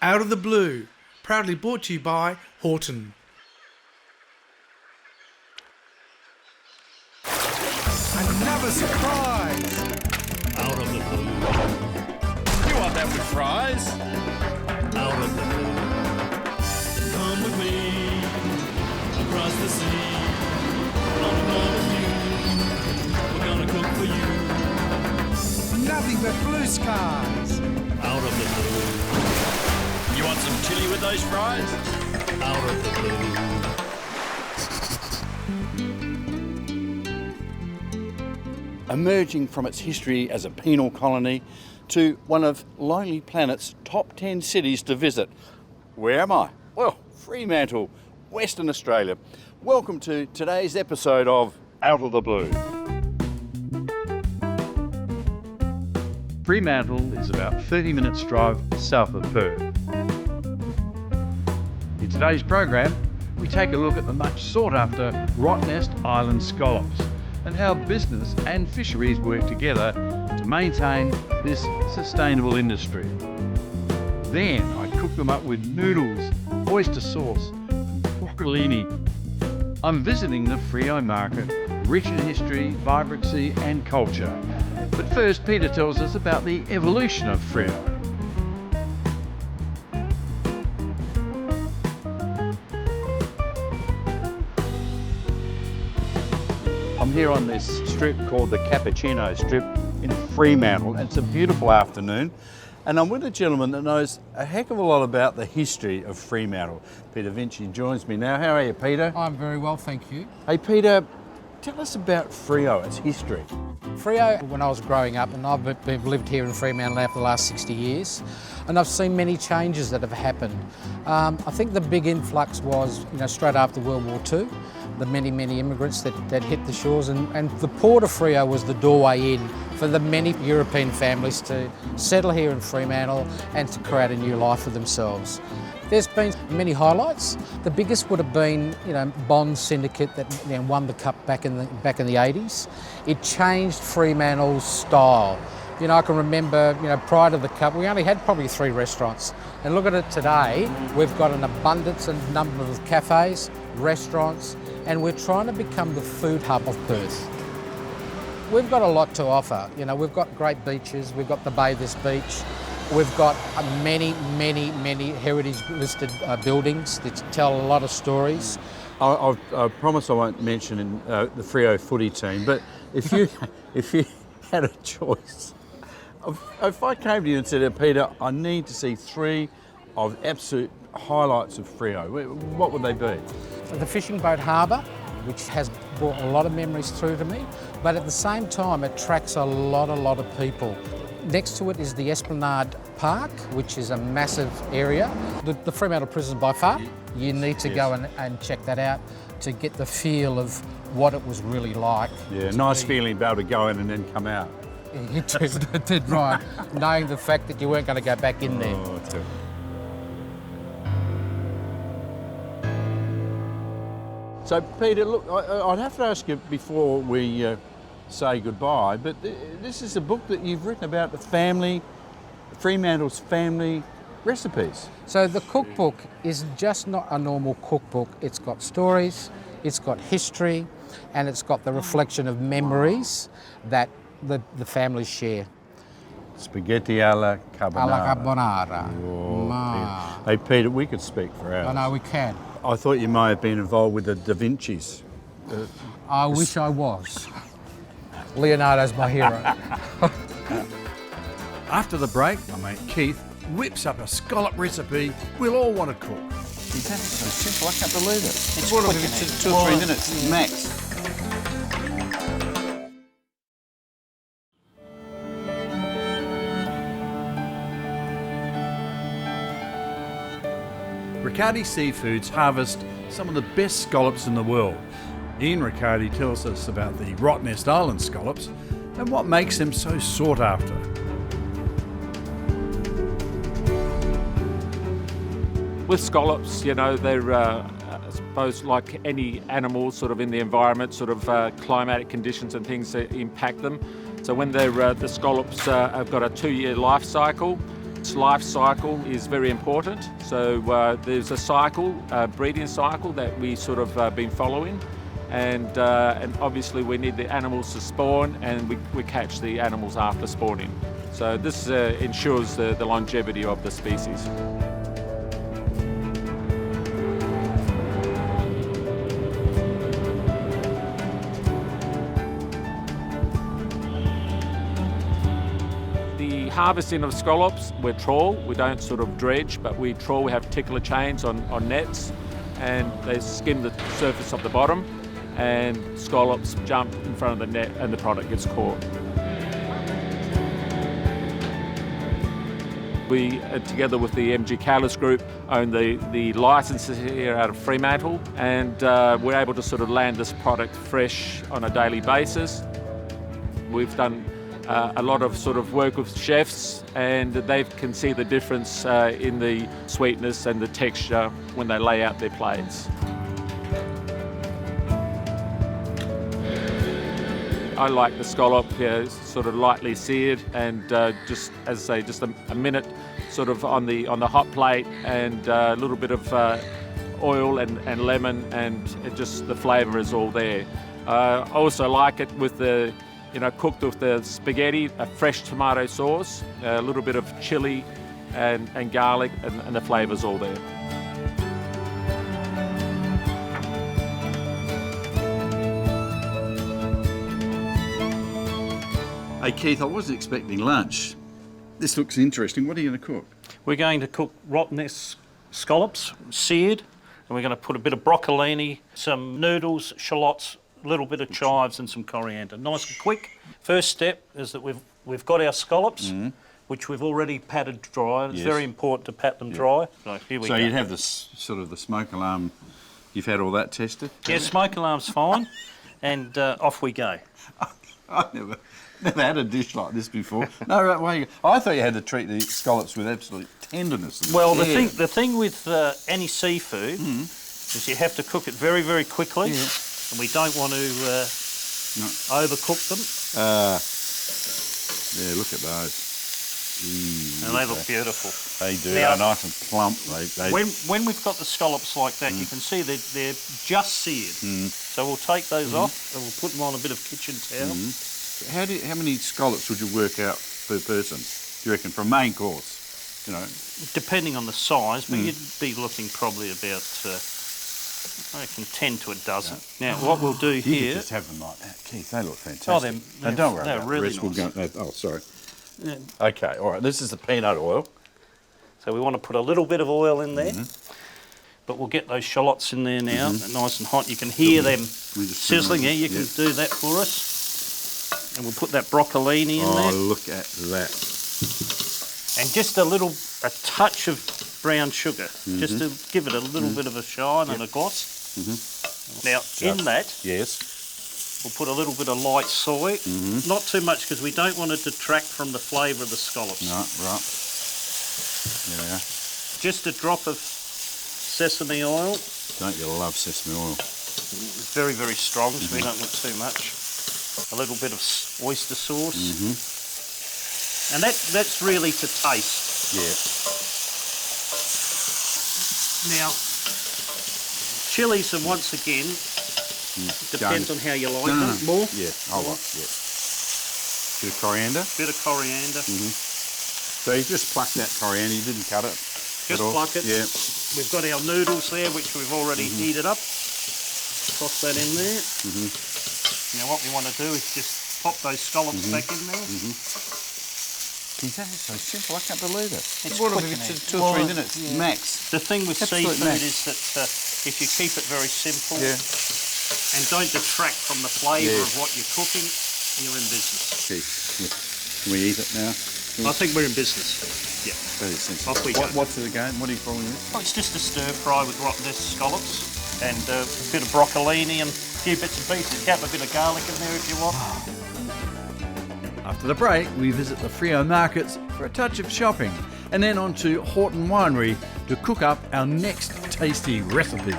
Out of the Blue, proudly brought to you by Houghton. Another surprise! Out of the blue, You want that with fries? out of the blue. Come with me across the sea. On another view, we're gonna cook for you. Nothing but blue skies! Out of the blue, You want some chili with those fries? out of the blue. Emerging from its history as a penal colony to one of Lonely Planet's top 10 cities to visit. Where am I? Well, Fremantle, Western Australia. Welcome to today's episode of Out of the Blue. Fremantle is about 30 minutes drive south of Perth. In today's program, we take a look at the much sought after Rottnest Island scallops and how business and fisheries work together to maintain this sustainable industry. Then I cook them up with noodles, oyster sauce, and broccolini. I'm visiting the Fremantle Market, rich in history, vibrancy and culture. But first, Peter tells us about the evolution of Fremantle. I'm here on this strip called the Cappuccino Strip in Fremantle. It's a beautiful afternoon and I'm with a gentleman that knows a heck of a lot about the history of Fremantle. Peter Vinci joins me now. How are you, Peter? I'm very well, thank you. Hey, Peter, tell us about Freo, its history. Freo, when I was growing up, and I've lived here in Fremantle now for the last 60 years, and I've seen many changes that have happened. I think the big influx was, straight after World War II, the many immigrants that hit the shores, and the port of Freo was the doorway in for the many European families to settle here in Fremantle and to create a new life for themselves. There's been many highlights. The biggest would have been, Bond Syndicate that won the cup back in the 80s. It changed Fremantle's style. I can remember, prior to the cup, we only had probably 3 restaurants. And look at it today, we've got an abundance and number of cafes, restaurants, and we're trying to become the food hub of Perth. We've got a lot to offer. We've got great beaches, we've got the Bathers Beach, we've got many heritage listed buildings that tell a lot of stories. I promise I won't mention the Freo footy team, but if you had a choice, if I came to you and said, Peter, I need to see 3 of absolute highlights of Freo, what would they be? The fishing boat harbour, which has brought a lot of memories through to me, but at the same time it attracts a lot of people. Next to it is the Esplanade Park, which is a massive area. The Fremantle Prison by far. You need to go and check that out to get the feel of what it was really like. Yeah, nice feeling to be able to go in and then come out. You did right, knowing the fact that you weren't going to go back in there. Oh, too. So, Peter, look, I'd have to ask you before we say goodbye, but this is a book that you've written about the family, Fremantle's family recipes. So the cookbook is just not a normal cookbook. It's got stories, it's got history, and it's got the reflection of memories that the families share. Spaghetti alla carbonara. Alla carbonara. Oh, Peter. Hey, Peter, we could speak for hours. I know we can. I thought you may have been involved with the Da Vinci's. I wish I was. Leonardo's my hero. After the break, my mate Keith whips up a scallop recipe we'll all want to cook. Is that so simple? I can't believe it. It's What, quick, it's isn't it? 2 or 3 minutes max. Ricciardi Seafoods harvest some of the best scallops in the world. Ian Ricciardi tells us about the Rottnest Island scallops and what makes them so sought after. With scallops, they're, I suppose, like any animal sort of in the environment, sort of climatic conditions and things that impact them. So when the scallops have got a 2-year life cycle, Its life cycle is very important. So there's a cycle, a breeding cycle that we sort of been following. And obviously we need the animals to spawn, and we catch the animals after spawning. So this ensures the longevity of the species. The harvesting of scallops, we trawl. We don't sort of dredge, but we trawl. We have tickler chains on nets, and they skim the surface of the bottom, and scallops jump in front of the net and the product gets caught. We, together with the MG Callis Group, own the licenses here out of Fremantle, and we're able to sort of land this product fresh on a daily basis. We've done a lot of sort of work with chefs, and they can see the difference in the sweetness and the texture when they lay out their plates. I like the scallop sort of lightly seared, and just, as I say, just a minute sort of on the hot plate, and a little bit of oil and lemon, and just the flavour is all there. I also like it with the, cooked with the spaghetti, a fresh tomato sauce, a little bit of chilli and garlic, and the flavour's all there. Hey Keith, I wasn't expecting lunch. This looks interesting. What are you going to cook? We're going to cook rottnest scallops, seared, and we're going to put a bit of broccolini, some noodles, shallots, a little bit of chives and some coriander. Nice and quick. First step is that we've got our scallops, which we've already patted dry. It's very important to pat them dry. So here we go. So you'd have this sort of the smoke alarm. You've had all that tested? Yeah, smoke alarm's fine, and off we go. I've never had a dish like this before. No, right, wait. I thought you had to treat the scallops with absolute tenderness. Well, the thing with any seafood is you have to cook it very, very quickly, and we don't want to overcook them. Yeah, look at those. And they look beautiful. They do. Now, They're nice and plump. When we've got the scallops like that, you can see that they're just seared. So we'll take those off, and we'll put them on a bit of kitchen towel. How many scallops would you work out per person, do you reckon, for a main course? Depending on the size, but you'd be looking probably about, I reckon, 10 to a dozen. Now, what we'll do You here... could just have them like that, Keith. They look fantastic. Oh, Now, don't worry they're about really the rest. nice. Oh, sorry. Yeah. Okay, all right. This is the peanut oil. So we want to put a little bit of oil in there, but we'll get those shallots in there now, nice and hot. You can hear them sizzling. Yeah, you can do that for us. And we'll put that broccolini in there. Oh, look at that. And just a touch of brown sugar, just to give it a little bit of a shine and a gloss. Now, in that, we'll put a little bit of light soy. Not too much, because we don't want to detract from the flavour of the scallops. No, right. Yeah. Just a drop of sesame oil. Don't you love sesame oil? It's very, very strong, so we don't want too much. A little bit of oyster sauce. And that's really to taste. Yeah. Now, chilies, and once again, depends on how you like them. More? Yeah, I like, Bit of coriander? Bit of coriander. So you just plucked that coriander, you didn't cut it? Just pluck it. Yeah. We've got our noodles there, which we've already heated up. Toss that in there. Now what we want to do is just pop those scallops back in there. That is so simple, I can't believe it. It's what quick, if isn't it's it? 2 or 3 minutes, max? The thing with Absolute seafood max. is that if you keep it very simple and don't detract from the flavour of what you're cooking, you're in business. Can we eat it now? I think we're in business. Yeah. Very sensible. Off we go. What's it again? What are you calling this? Well, it's just a stir fry with rottnest scallops and a bit of broccolini and a few bits and pieces. Get a bit of garlic in there if you want. After the break, we visit the Fremantle Markets for a touch of shopping, and then on to Houghton Winery to cook up our next tasty recipe.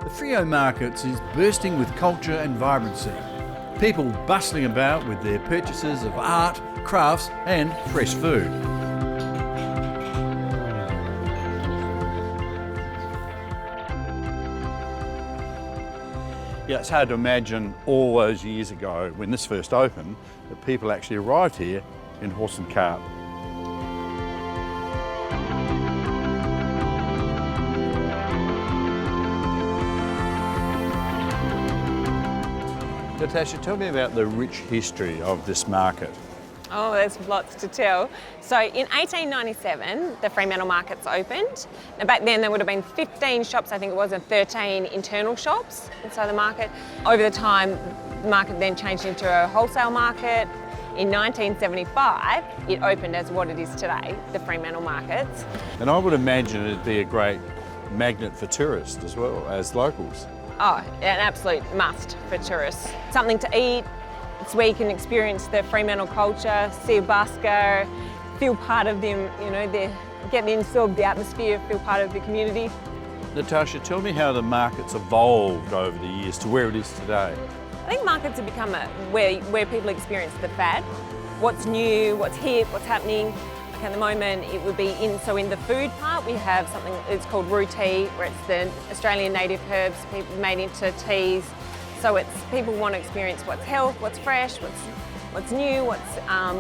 The Fremantle Markets is bursting with culture and vibrancy. People bustling about with their purchases of art, crafts and fresh food. Yeah, it's hard to imagine all those years ago when this first opened that people actually arrived here in horse and cart. Natasha, tell me about the rich history of this market. Oh, there's lots to tell. So in 1897, the Fremantle Markets opened. Now back then there would have been 15 shops, I think it was, and 13 internal shops inside the market. Over the time, the market then changed into a wholesale market. In 1975, it opened as what it is today, the Fremantle Markets. And I would imagine it'd be a great magnet for tourists as well as locals. Oh, an absolute must for tourists. Something to eat. It's where you can experience the Fremantle culture, see a busker, feel part of them, get inside the atmosphere, feel part of the community. Natasha, tell me how the market's evolved over the years to where it is today. I think markets have become where people experience the fad. What's new, what's hip, what's happening. Like at the moment, it would be in the food part, we have something that's called roux tea, where it's the Australian native herbs people made into teas. So it's people want to experience what's health, what's fresh, what's new, what's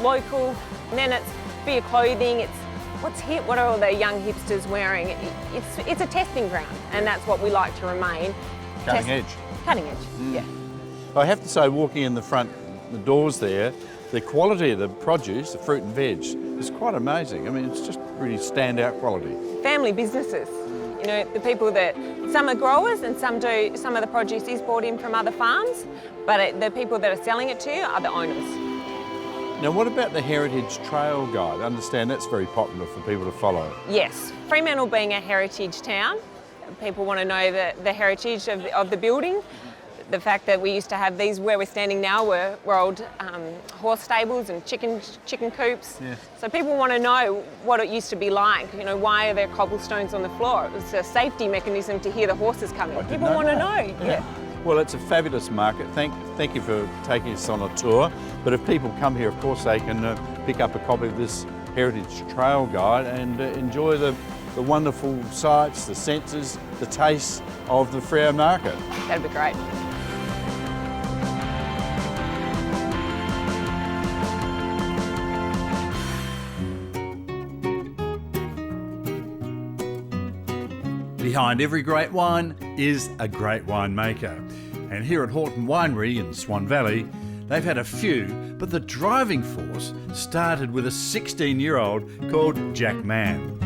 local. And then it's for your clothing, it's what's hip, what are all the young hipsters wearing? It's a testing ground, and that's what we like to remain. Cutting edge. Cutting edge, yeah. I have to say, walking in the doors there, the quality of the produce, the fruit and veg, is quite amazing. I mean, it's just really standout quality. Family businesses. The people that, some are growers and some of the produce is brought in from other farms, but the people that are selling it to you are the owners. Now, what about the Heritage Trail Guide? I understand that's very popular for people to follow. Yes, Fremantle being a heritage town, people want to know the heritage of the building. The fact that we used to have these where we're standing now were old horse stables and chicken coops. Yeah. So people want to know what it used to be like. Why are there cobblestones on the floor? It was a safety mechanism to hear the horses coming. People want to know. Yeah. Well, it's a fabulous market. Thank you for taking us on a tour. But if people come here, of course, they can pick up a copy of this Heritage Trail Guide and enjoy the wonderful sights, the senses, the tastes of the Freo market. That'd be great. Behind every great wine is a great winemaker. And here at Houghton Winery in Swan Valley, they've had a few, but the driving force started with a 16-year-old called Jack Mann.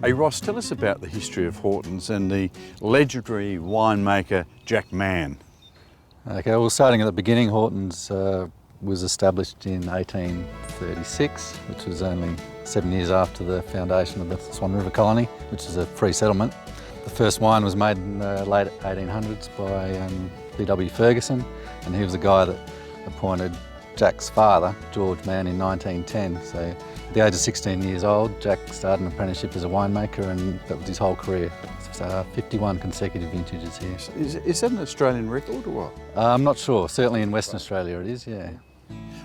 Hey Ross, tell us about the history of Houghton's and the legendary winemaker Jack Mann. Okay, well, starting at the beginning, Houghton's was established in 1836, which was only 7 years after the foundation of the Swan River Colony, which is a free settlement. The first wine was made in the late 1800s by B.W. Ferguson, and he was the guy that appointed Jack's father, George Mann, in 1910. So at the age of 16 years old, Jack started an apprenticeship as a winemaker, and that was his whole career. So 51 consecutive vintages here. Is that an Australian record or what? I'm not sure. Certainly in Western Australia it is, yeah.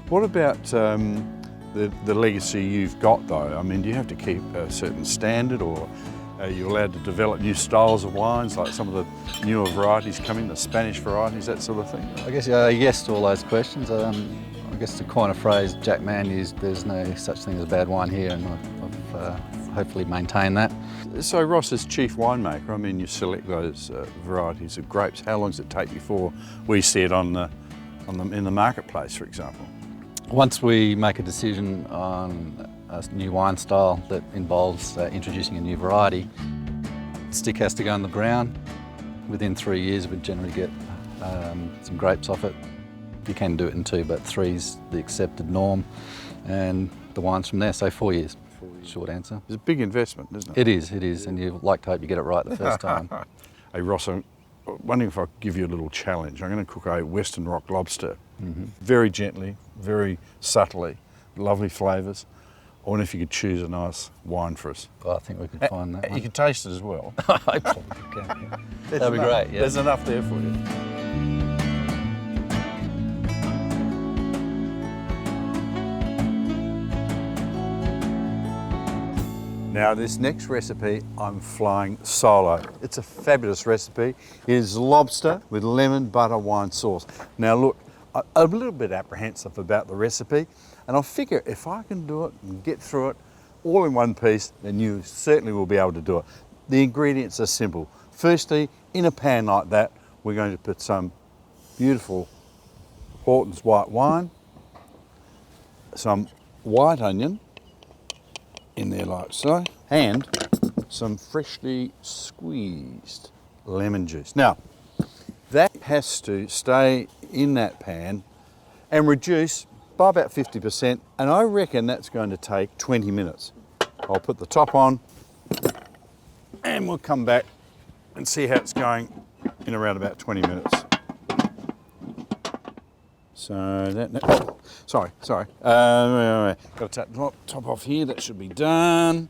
What about the legacy you've got though? I mean, do you have to keep a certain standard, or are you allowed to develop new styles of wines, like some of the newer varieties coming, the Spanish varieties, that sort of thing? I guess yes to all those questions. I guess to coin a phrase Jack Mann used, there's no such thing as bad wine here, and I've hopefully maintained that. So Ross, as chief winemaker, I mean, you select those varieties of grapes. How long does it take before we see it in the marketplace, for example? Once we make a decision on a new wine style that involves introducing a new variety, the stick has to go in the ground. Within 3 years, we'd generally get some grapes off it. You can do it in 2, but 3's the accepted norm, and the wine's from there, so 4 years. Short answer. It's a big investment, isn't it? It is, and you like to hope you get it right the first time. Hey Ross, I'm wondering if I could give you a little challenge. I'm going to cook a Western Rock lobster, very gently, very subtly, lovely flavours. I wonder if you could choose a nice wine for us. Well, I think we could find that You one. can taste it as well. I probably can, yeah. That'd be great, yeah. There's enough there for you. Now this next recipe, I'm flying solo. It's a fabulous recipe. It is lobster with lemon butter wine sauce. Now look, I'm a little bit apprehensive about the recipe, and I figure if I can do it and get through it all in one piece, then you certainly will be able to do it. The ingredients are simple. Firstly, in a pan like that, we're going to put some beautiful Houghton's white wine, some white onion in there like so, and some freshly squeezed lemon juice. Now, that has to stay in that pan and reduce by about 50%, and I reckon that's going to take 20 minutes. I'll put the top on and we'll come back and see how it's going in around about 20 minutes. So that, sorry. Got to take the top off here, that should be done.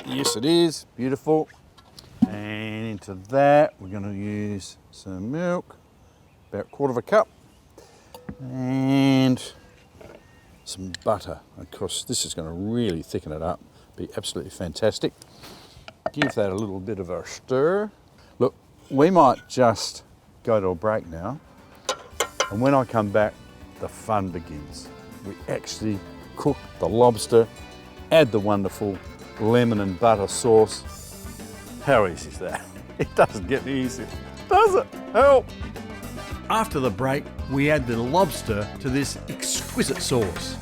Yes it is, beautiful. And into that we're going to use some milk, about a quarter of a cup, and some butter. Of course this is going to really thicken it up, be absolutely fantastic. Give that a little bit of a stir. Look, we might just go to a break now, and when I come back the fun begins. We actually cook the lobster, add the wonderful lemon and butter sauce. How easy is that? It doesn't get any easier, does it? Help! After the break, we add the lobster to this exquisite sauce.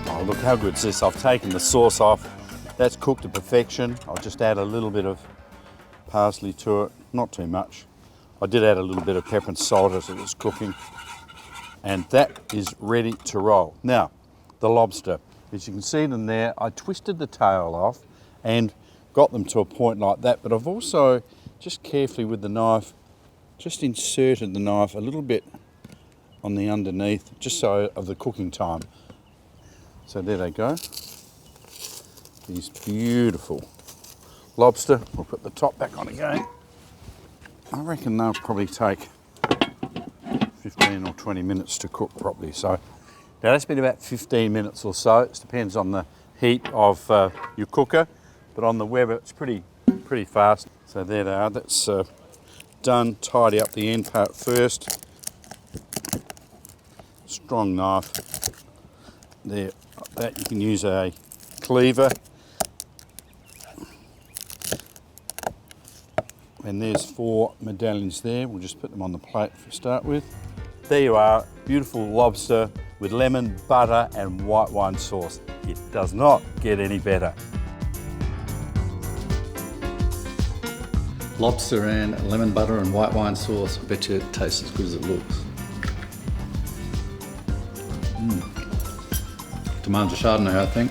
Oh, look how good is this. I've taken the sauce off. That's cooked to perfection. I'll just add a little bit of parsley to it, not too much. I did add a little bit of pepper and salt as it was cooking. And that is ready to roll. Now, the lobster. As you can see them there, I twisted the tail off and got them to a point like that, but I've also just carefully with the knife, just inserted the knife a little bit on the underneath, just so of the cooking time. So there they go. These beautiful lobster. We'll put the top back on again. I reckon they'll probably take 15 or 20 minutes to cook properly. So now that's been about 15 minutes or so. It depends on the heat of your cooker, but on the Weber it's pretty fast. So there they are. That's done. Tidy up the end part first. Strong knife. There, like that. You can use a cleaver. And there's 4 medallions there. We'll just put them on the plate to start with. There you are, beautiful lobster with lemon, butter and white wine sauce. It does not get any better. Lobster and lemon butter and white wine sauce. I bet you it tastes as good as it looks. Demands a Chardonnay, I think.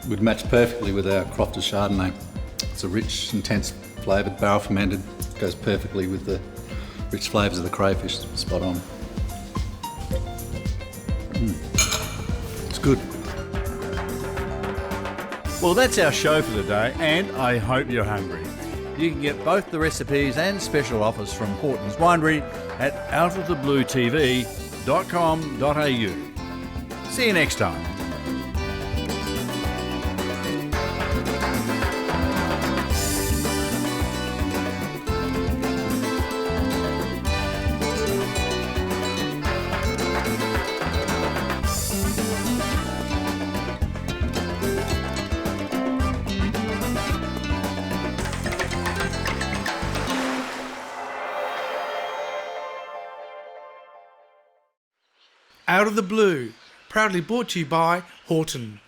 Would match perfectly with our crofted Chardonnay. It's a rich, intense flavoured, barrel fermented. Goes perfectly with the rich flavours of the crayfish. Spot on. It's good. Well, that's our show for the day, and I hope you're hungry. You can get both the recipes and special offers from Houghton's Winery at outofthebluetv.com.au. See you next time. Out of the Blue, proudly brought to you by Houghton.